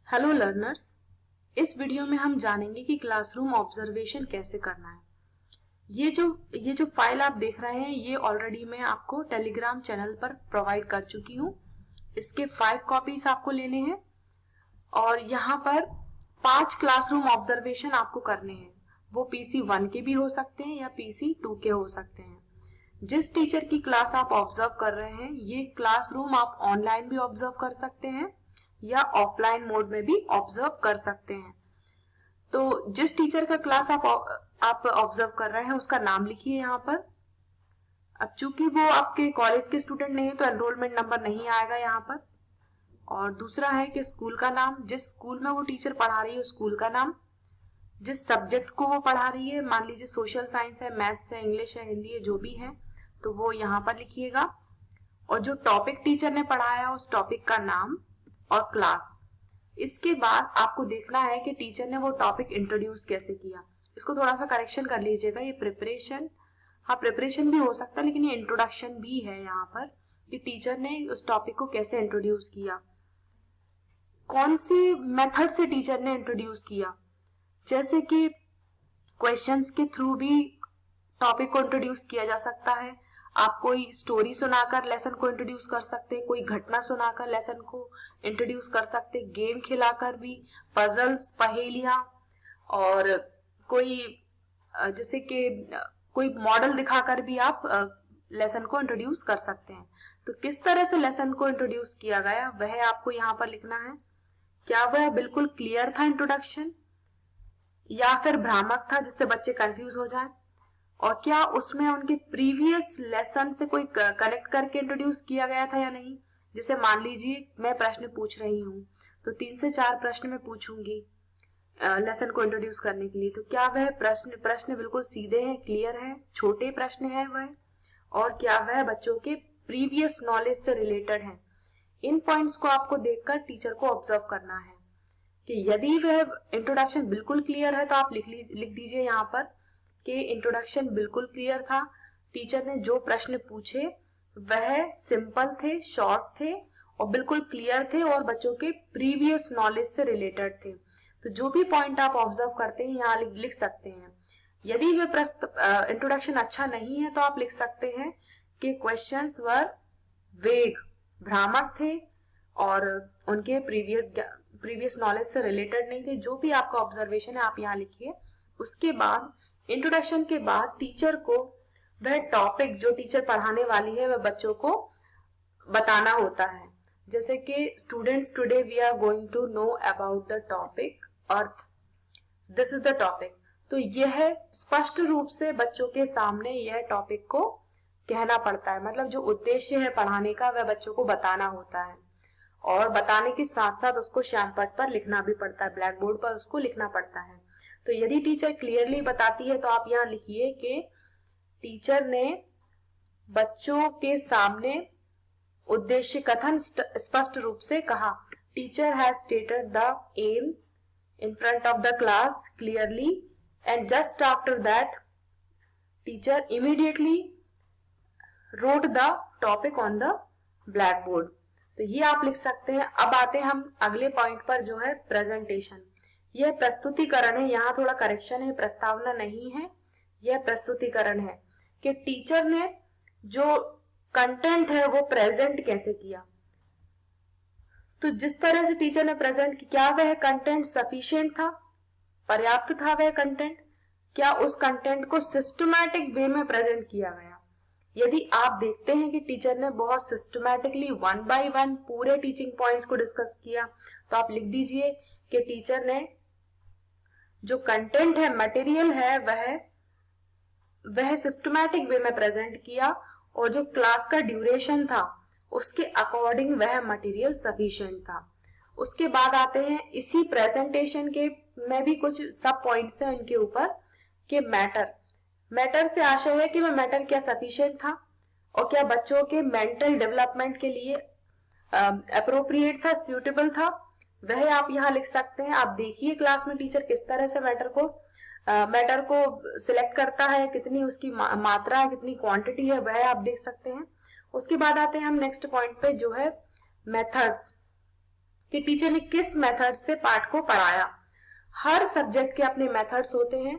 Hello learners, इस video में हम जानेंगे कि क्लासरूम ऑब्जर्वेशन कैसे करना है। ये जो फाइल आप देख रहे हैं ये ऑलरेडी मैं आपको टेलीग्राम चैनल पर प्रोवाइड कर चुकी हूँ। इसके 5 कॉपीज आपको लेने हैं और यहाँ पर 5 क्लासरूम ऑब्जर्वेशन आपको करने हैं। वो PC 1 के भी हो सकते हैं या PC 2 के हो सकते हैं। जिस टीचर की क्लास आप ऑब्जर्व कर रहे हैं ये क्लासरूम आप ऑनलाइन भी ऑब्जर्व कर सकते हैं या ऑफलाइन मोड में भी ऑब्जर्व कर सकते हैं। तो जिस टीचर का क्लास आप ऑब्जर्व कर रहे हैं उसका नाम लिखिए यहाँ पर। अब चूंकि वो आपके कॉलेज के स्टूडेंट नहीं है तो एनरोलमेंट नंबर नहीं आएगा यहाँ पर। और दूसरा है कि स्कूल का नाम, जिस स्कूल में वो टीचर पढ़ा रही है स्कूल का नाम, जिस सब्जेक्ट को वो पढ़ा रही है, मान लीजिए सोशल साइंस है, मैथ्स है, इंग्लिश है, हिंदी है, जो भी है तो वो यहाँ पर लिखिएगा। और जो टॉपिक टीचर ने पढ़ाया उस टॉपिक का नाम और क्लास। इसके बाद आपको देखना है कि टीचर ने वो टॉपिक इंट्रोड्यूस कैसे किया। इसको थोड़ा सा करेक्शन कर लीजिएगा, ये प्रिपरेशन, हाँ प्रिपरेशन भी हो सकता है लेकिन ये इंट्रोडक्शन भी है यहाँ पर कि टीचर ने उस टॉपिक को कैसे इंट्रोड्यूस किया, कौन सी मेथड से टीचर ने इंट्रोड्यूस किया। जैसे कि क्वेश्चंस के थ्रू भी टॉपिक को इंट्रोड्यूस किया जा सकता है। आप कोई स्टोरी सुनाकर लेसन को इंट्रोड्यूस कर सकते हैं, कोई घटना सुनाकर लेसन को इंट्रोड्यूस कर सकते हैं, गेम खिलाकर भी, पजल्स, पहेलियां, और कोई जैसे कि कोई मॉडल दिखाकर भी आप लेसन को इंट्रोड्यूस कर सकते हैं। तो किस तरह से लेसन को इंट्रोड्यूस किया गया वह आपको यहाँ पर लिखना है। क्या वह बिल्कुल क्लियर था इंट्रोडक्शन या फिर भ्रामक था जिससे बच्चे कंफ्यूज हो जाएं, और क्या उसमें उनके प्रीवियस लेसन से कोई कनेक्ट करके इंट्रोड्यूस किया गया था या नहीं। जैसे मान लीजिए मैं प्रश्न पूछ रही हूँ तो 3 से 4 प्रश्न मैं पूछूंगी लेसन को इंट्रोड्यूस करने के लिए, तो क्या वह प्रश्न बिल्कुल सीधे हैं, क्लियर है, छोटे प्रश्न है वह, और क्या वह बच्चों के प्रीवियस नॉलेज से रिलेटेड है। इन पॉइंट्स को आपको देखकर टीचर को ऑब्जर्व करना है कि यदि वह इंट्रोडक्शन बिल्कुल क्लियर है तो आप लिख दीजिए यहाँ पर कि इंट्रोडक्शन बिल्कुल क्लियर था, टीचर ने जो प्रश्न पूछे वह सिंपल थे, शॉर्ट थे और बिल्कुल क्लियर थे और बच्चों के प्रीवियस नॉलेज से रिलेटेड थे। तो जो भी पॉइंट आप ऑब्जर्व करते हैं यहाँ लिख सकते हैं। यदि वह इंट्रोडक्शन अच्छा नहीं है तो आप लिख सकते हैं कि क्वेश्चंस वर वेग, भ्रामक थे और उनके प्रीवियस नॉलेज से रिलेटेड नहीं थे। जो भी आपका ऑब्जर्वेशन है आप यहाँ लिखिए। उसके बाद इंट्रोडक्शन के बाद टीचर को वह टॉपिक जो टीचर पढ़ाने वाली है वह बच्चों को बताना होता है। जैसे कि students, today we are going to know about the topic earth, this is the topic. तो यह स्पष्ट रूप से बच्चों के सामने यह टॉपिक को कहना पड़ता है, मतलब जो उद्देश्य है पढ़ाने का वह बच्चों को बताना होता है। और बताने के साथ साथ उसको श्यामपट्ट पर लिखना भी पड़ता है, ब्लैक बोर्ड पर उसको लिखना पड़ता है। तो यदि टीचर क्लियरली बताती है तो आप यहाँ लिखिए कि टीचर ने बच्चों के सामने उद्देश्य कथन स्पष्ट रूप से कहा। Teacher has stated the aim in front of the class clearly and just after that teacher immediately wrote the topic on the black board. तो ये आप लिख सकते हैं। अब आते हैं हम अगले पॉइंट पर जो है प्रेजेंटेशन। यह प्रस्तुतिकरण है, यहाँ थोड़ा करेक्शन है, प्रस्तावना नहीं है, यह प्रस्तुतिकरण है कि टीचर ने जो कंटेंट है वो प्रेजेंट कैसे किया। तो जिस तरह से टीचर ने प्रेजेंट किया, क्या वह कंटेंट सफिशिएंट था, पर्याप्त था वह कंटेंट, क्या उस कंटेंट को सिस्टमैटिक वे में प्रेजेंट किया गया। यदि आप देखते हैं कि टीचर ने बहुत सिस्टमैटिकली 1 बाय 1 पूरे टीचिंग पॉइंट्स को डिस्कस किया तो आप लिख दीजिए कि टीचर ने जो कंटेंट है, मटेरियल है, वह सिस्टमैटिक वे में प्रेजेंट किया और जो क्लास का ड्यूरेशन था उसके अकॉर्डिंग वह मटेरियल सफिशिएंट था। उसके बाद आते हैं इसी प्रेजेंटेशन के में भी कुछ सब पॉइंट्स हैं उनके ऊपर कि मैटर से आशय है कि वह मैटर क्या सफिशिएंट था और क्या बच्चों के मेंटल डेवलपमेंट के लिए अप्रोप्रिएट था, सुटेबल था, वह आप यहाँ लिख सकते हैं। आप देखिए क्लास में टीचर किस तरह से मैटर को सिलेक्ट करता है, कितनी उसकी मात्रा है, कितनी क्वांटिटी है, वह आप देख सकते हैं। उसके बाद आते हैं हम नेक्स्ट पॉइंट पे जो है मेथड्स। कि टीचर ने किस मेथड से पाठ को पढ़ाया। हर सब्जेक्ट के अपने मेथड्स होते हैं,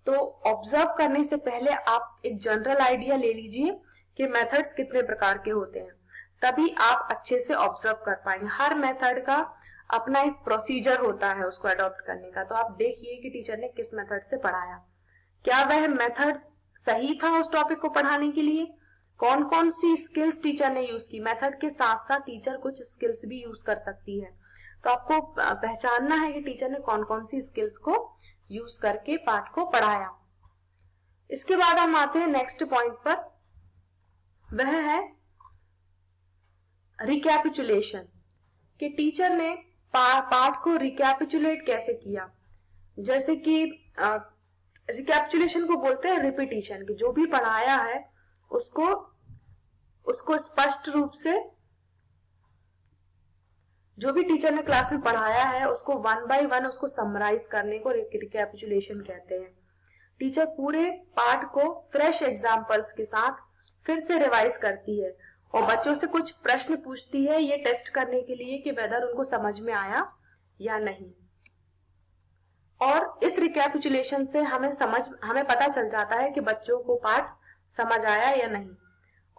तो ऑब्जर्व करने से पहले आप एक जनरल आइडिया ले लीजिए कि मेथड्स कितने प्रकार के होते हैं, तभी आप अच्छे से ऑब्जर्व कर पाएंगे। हर मेथड का अपना एक प्रोसीजर होता है उसको अडॉप्ट करने का। तो आप देखिए कि टीचर ने किस मेथड से पढ़ाया, क्या वह मेथड सही था उस टॉपिक को पढ़ाने के लिए, कौन कौन सी स्किल्स टीचर ने यूज की। मेथड के साथ साथ टीचर कुछ स्किल्स भी यूज कर सकती है, तो आपको पहचानना है कि टीचर ने कौन कौन सी स्किल्स को यूज करके पाठ को पढ़ाया। इसके बाद हम आते हैं नेक्स्ट पॉइंट पर, वह है रिकैपिचुलेशन, कि टीचर ने पाठ को रिकैपिचुलेट कैसे किया। जैसे कि रिकैपिचुलेशन को बोलते हैं रिपीटिशन, कि जो भी पढ़ाया है उसको स्पष्ट रूप से, जो भी टीचर ने क्लास में पढ़ाया है उसको वन बाय वन उसको समराइज करने को रिकैपिचुलेशन कहते हैं। टीचर पूरे पाठ को फ्रेश एग्जाम्पल्स के साथ फिर से रिवाइज करती है और बच्चों से कुछ प्रश्न पूछती है, ये टेस्ट करने के लिए कि वेदर उनको समझ में आया या नहीं। और इस रिकैपिचुलेशन से हमें पता चल जाता है कि बच्चों को पाठ समझ आया या नहीं।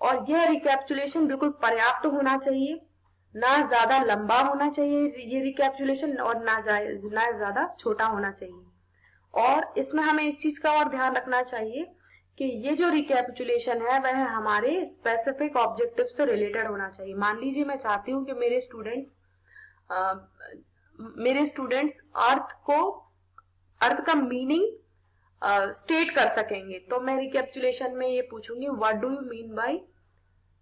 और यह रिकैपिचुलेशन बिल्कुल पर्याप्त होना चाहिए, ना ज्यादा लंबा होना चाहिए ये रिकैपिचुलेशन, और ना ज्यादा छोटा होना चाहिए। और इसमें हमें एक चीज का और ध्यान रखना चाहिए कि ये जो रिकैपिचुलेशन है वह हमारे स्पेसिफिक ऑब्जेक्टिव से रिलेटेड होना चाहिए। मान लीजिए मैं चाहती हूँ कि मेरे स्टूडेंट्स अर्थ का मीनिंग स्टेट कर सकेंगे, तो मैं रिकैपिचुलेशन में ये पूछूंगी, what do you mean by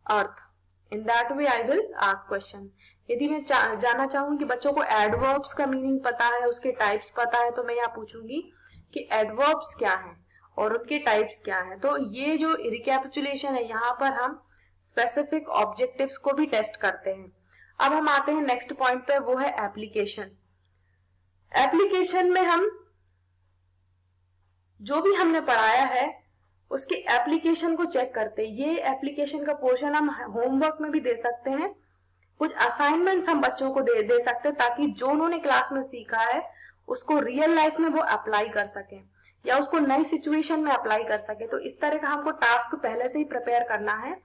earth. In that way I will ask question. यदि मैं जानना चाहूँ कि बच्चों को एडवर्ब्स का मीनिंग पता है, उसके टाइप्स पता है, तो मैं यहाँ पूछूंगी कि एडवर्ब्स क्या हैं और उनके टाइप्स क्या हैं। तो ये जो रिकैपिचुलेशन है, यहाँ पर हम स्पेसिफिक ऑब्जेक्टिव्स को भी टेस्ट करते हैं। अब हम आते हैं नेक्स्ट पॉइंट पे, वो है एप्लीकेशन। एप्लीकेशन में हम जो भी हमने पढ़ाया है उसके एप्लीकेशन को चेक करते हैं। ये एप्लीकेशन का पोर्शन हम होमवर्क में भी दे सकते हैं, कुछ असाइनमेंट्स हम बच्चों को दे सकते हैं, ताकि जो उन्होंने क्लास में सीखा है उसको रियल लाइफ में वो अप्लाई कर सकें या उसको नई सिचुएशन में अप्लाई कर सके। तो इस तरह का हमको टास्क पहले से ही प्रिपेयर करना है,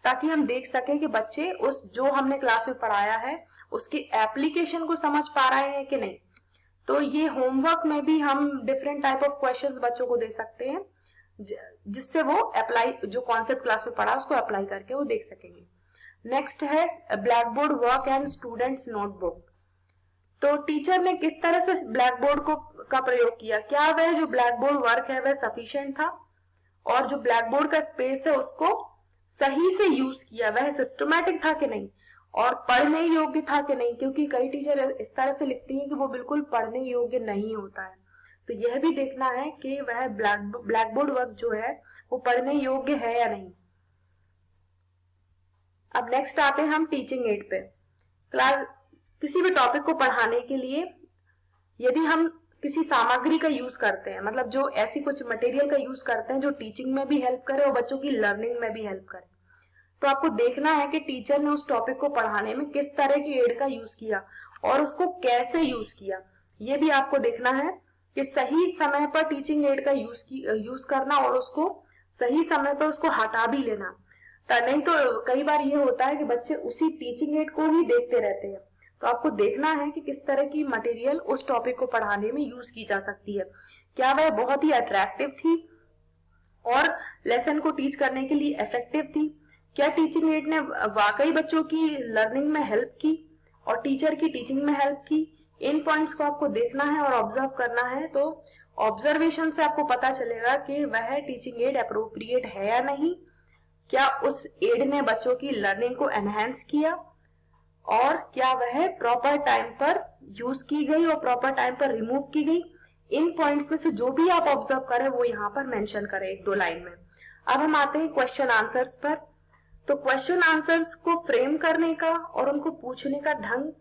ताकि हम देख सके कि बच्चे उस जो हमने क्लास में पढ़ाया है उसकी एप्लीकेशन को समझ पा रहे हैं कि नहीं। तो ये होमवर्क में भी हम डिफरेंट टाइप ऑफ क्वेश्चंस बच्चों को दे सकते हैं, जिससे वो अप्लाई, जो कॉन्सेप्ट क्लास में पढ़ा उसको अप्लाई करके वो देख सकेंगे। नेक्स्ट है black board work and students notebook. तो टीचर ने किस तरह से ब्लैक बोर्ड का प्रयोग किया, क्या वह जो ब्लैक बोर्ड वर्क है वह सफिशिएंट था, और जो ब्लैक बोर्ड का स्पेस है उसको सही से यूज किया, वह सिस्टमैटिक था कि नहीं, और पढ़ने योग्य था कि नहीं। क्योंकि कई टीचर इस तरह से लिखती हैं कि वो बिल्कुल पढ़ने योग्य नहीं होता है, तो यह भी देखना है कि वह ब्लैक बोर्ड वर्क जो है वो पढ़ने योग्य है या नहीं। अब नेक्स्ट आते हैं हम टीचिंग एड पे। किसी भी टॉपिक को पढ़ाने के लिए यदि हम किसी सामग्री का यूज करते हैं, मतलब जो ऐसी कुछ मटेरियल का यूज करते हैं जो टीचिंग में भी हेल्प करे और बच्चों की लर्निंग में भी हेल्प करे, तो आपको देखना है कि टीचर ने उस टॉपिक को पढ़ाने में किस तरह की एड का यूज किया और उसको कैसे यूज किया। ये भी आपको देखना है कि सही समय पर टीचिंग एड का यूज करना और उसको सही समय पर उसको हटा भी लेना। नहीं तो कई बार ये होता है कि बच्चे उसी टीचिंग एड को ही देखते रहते हैं। तो आपको देखना है कि किस तरह की मटेरियल उस टॉपिक को पढ़ाने में यूज की जा सकती है, क्या वह बहुत ही अट्रैक्टिव थी और लेसन को टीच करने के लिए इफेक्टिव थी, क्या टीचिंग एड ने वाकई बच्चों की लर्निंग में हेल्प की और टीचर की टीचिंग में हेल्प की। इन पॉइंट्स को आपको देखना है और ऑब्जर्व करना है। तो ऑब्जर्वेशन से आपको पता चलेगा कि वह टीचिंग एड अप्रोप्रिएट है या नहीं, क्या उस एड ने बच्चों की लर्निंग को एनहेंस किया, और क्या वह प्रॉपर टाइम पर यूज की गई और प्रॉपर टाइम पर रिमूव की गई। इन पॉइंट्स में से जो भी आप ऑब्जर्व करें वो यहाँ पर मेंशन करें एक दो लाइन में। अब हम आते हैं क्वेश्चन आंसर्स पर। तो क्वेश्चन आंसर्स को फ्रेम करने का और उनको पूछने का ढंग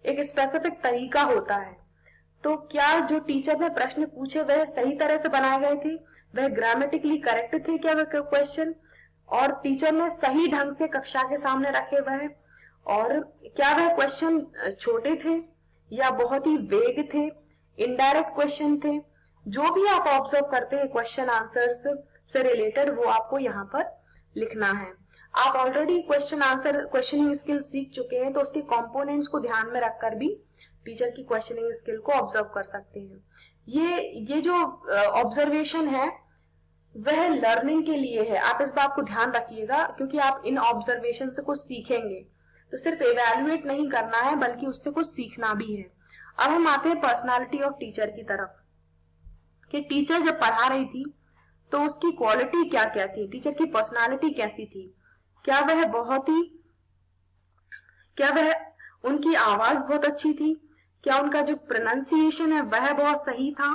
एक स्पेसिफिक तरीका होता है। तो क्या जो टीचर ने प्रश्न पूछे वह सही तरह से बनाए गए थे, वह ग्रामेटिकली करेक्ट थे क्या वह क्वेश्चन, और टीचर ने सही ढंग से कक्षा के सामने रखे वह, और क्या वह क्वेश्चन छोटे थे या बहुत ही वेग थे, इनडायरेक्ट क्वेश्चन थे, जो भी आप ऑब्जर्व करते हैं क्वेश्चन आंसर्स से रिलेटेड वो आपको यहाँ पर लिखना है। आप already question answer questioning skill सीख चुके हैं तो उसके कंपोनेंट्स को ध्यान में रखकर भी टीचर की क्वेश्चनिंग स्किल को ऑब्जर्व कर सकते हैं। ये जो ऑब्जर्वेशन है वह लर्निंग के लिए है, आप इस बात को ध्यान रखिएगा, क्योंकि आप इन ऑब्जर्वेशन से कुछ सीखेंगे, तो सिर्फ इवैल्यूएट नहीं करना है बल्कि उससे कुछ सीखना भी है। अब हम आते हैं पर्सनालिटी ऑफ टीचर की तरफ, कि टीचर जब पढ़ा रही थी तो उसकी क्वालिटी क्या क्या थी, टीचर की पर्सनालिटी कैसी थी, क्या वह उनकी आवाज बहुत अच्छी थी, क्या उनका जो प्रोनाउंसिएशन है वह बहुत सही था,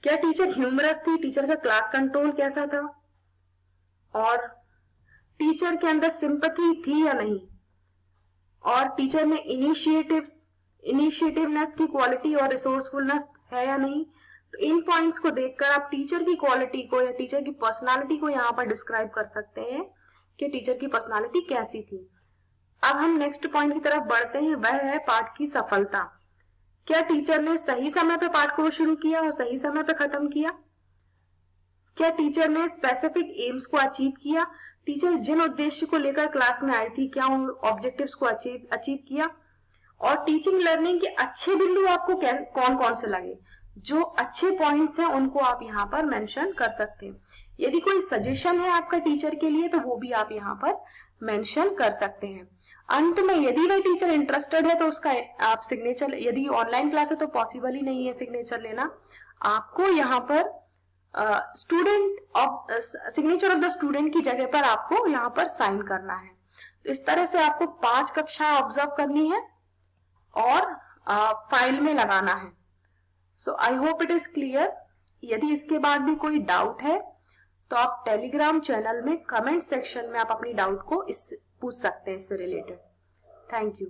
क्या टीचर ह्यूमरस थी, टीचर का क्लास कंट्रोल कैसा था, और टीचर के अंदर सिंपैथी थी या नहीं, और टीचर में इनिशिएटिवनेस की क्वालिटी और रिसोर्सफुलनेस है या नहीं। तो इन पॉइंट्स को देखकर आप टीचर की क्वालिटी को या टीचर की पर्सनालिटी को यहाँ पर डिस्क्राइब कर सकते हैं कि टीचर की पर्सनालिटी कैसी थी। अब हम नेक्स्ट पॉइंट की तरफ बढ़ते हैं, वह है पाठ की सफलता। क्या टीचर ने सही समय पे पाठ को शुरू किया और सही समय पे खत्म किया? क्या टीचर ने स्पेसिफिक एम्स को अचीव किया? टीचर जिन उद्देश्य को लेकर क्लास में आई थी क्या उन ऑब्जेक्टिव्स को अचीव किया? और टीचिंग लर्निंग के अच्छे बिंदु आपको कौन कौन से लगे? जो अच्छे पॉइंट्स हैं उनको आप यहाँ पर मेंशन कर सकते हैं। यदि कोई सजेशन है आपका टीचर के लिए तो वो भी आप यहाँ पर मेंशन कर सकते हैं। अंत में यदि वह टीचर इंटरेस्टेड है तो उसका आप सिग्नेचर, यदि ऑनलाइन क्लास है तो पॉसिबल ही नहीं है सिग्नेचर लेना, आपको यहाँ पर सिग्नेचर ऑफ द स्टूडेंट की जगह पर आपको यहाँ पर साइन करना है। तो इस तरह से आपको 5 कक्षाएं ऑब्जर्व करनी है और फाइल में लगाना है। So I hope it is clear. यदि इसके बाद भी कोई डाउट है तो आप टेलीग्राम चैनल में कमेंट सेक्शन में आप अपनी डाउट को पूछ सकते हैं इससे रिलेटेड। Thank you.